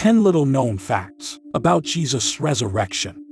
10 little-known facts about Jesus' resurrection.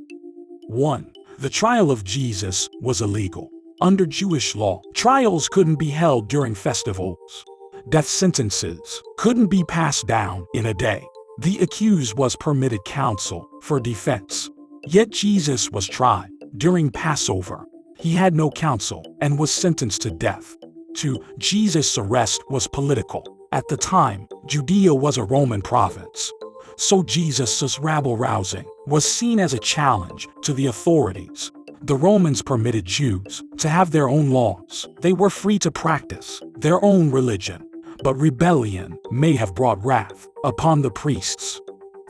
1. The trial of Jesus was illegal. Under Jewish law, trials couldn't be held during festivals. Death sentences couldn't be passed down in a day. The accused was permitted counsel for defense. Yet Jesus was tried during Passover. He had no counsel and was sentenced to death. 2. Jesus' arrest was political. At the time, Judea was a Roman province. So Jesus' rabble-rousing was seen as a challenge to the authorities. The Romans permitted Jews to have their own laws. They were free to practice their own religion. But rebellion may have brought wrath upon the priests.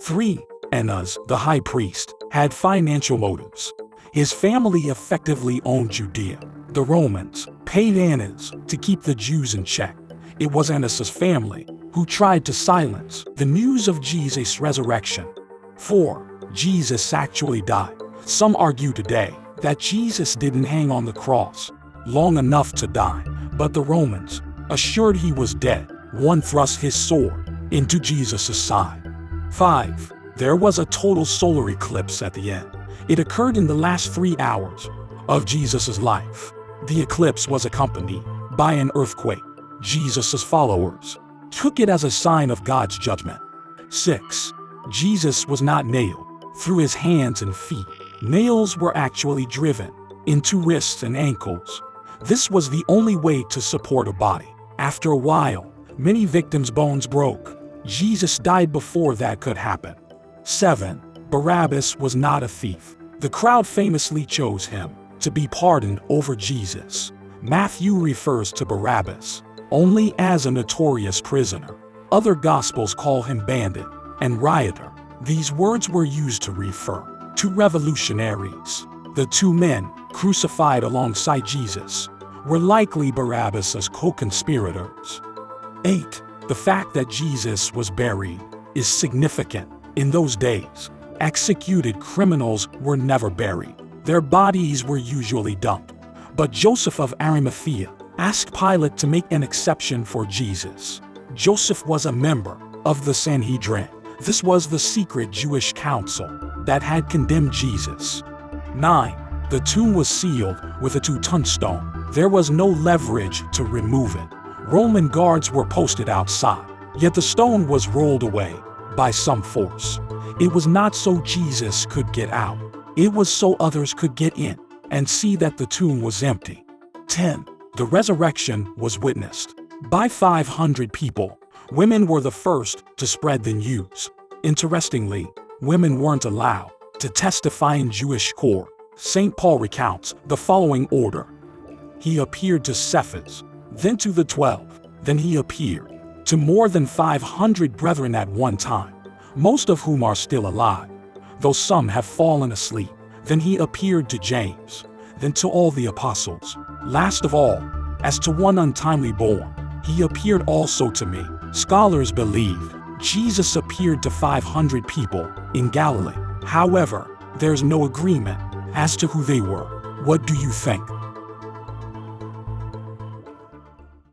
3. Annas, the high priest, had financial motives. His family effectively owned Judea. The Romans paid Annas to keep the Jews in check. It was Annas' family who tried to silence the news of Jesus' resurrection. 4. Jesus actually died. Some argue today that Jesus didn't hang on the cross long enough to die, but the Romans assured he was dead. One thrust his sword into Jesus' side. 5. There was a total solar eclipse at the end. It occurred in the last 3 hours of Jesus' life. The eclipse was accompanied by an earthquake. Jesus' followers took it as a sign of God's judgment. 6. Jesus was not nailed through his hands and feet. Nails were actually driven into wrists and ankles. This was the only way to support a body. After a while, many victims' bones broke. Jesus died before that could happen. 7. Barabbas was not a thief. The crowd famously chose him to be pardoned over Jesus. Matthew refers to Barabbas only as a notorious prisoner. Other Gospels call him bandit and rioter. These words were used to refer to revolutionaries. The 2 men crucified alongside Jesus were likely Barabbas' co-conspirators. 8. The fact that Jesus was buried is significant. In those days, executed criminals were never buried. Their bodies were usually dumped. But Joseph of Arimathea asked Pilate to make an exception for Jesus. Joseph was a member of the Sanhedrin. This was the secret Jewish council that had condemned Jesus. 9. The tomb was sealed with a 2-ton stone. There was no leverage to remove it. Roman guards were posted outside, yet the stone was rolled away by some force. It was not so Jesus could get out. It was so others could get in and see that the tomb was empty. 10. The resurrection was witnessed by 500 people. Women were the first to spread the news. Interestingly, women weren't allowed to testify in Jewish court. St. Paul recounts the following order. He appeared to Cephas, then to the 12. Then he appeared to more than 500 brethren at one time, most of whom are still alive, though some have fallen asleep. Then he appeared to James, then to all the apostles. Last of all, as to one untimely born, he appeared also to me. Scholars believe Jesus appeared to 500 people in Galilee. However, there's no agreement as to who they were. What do you think?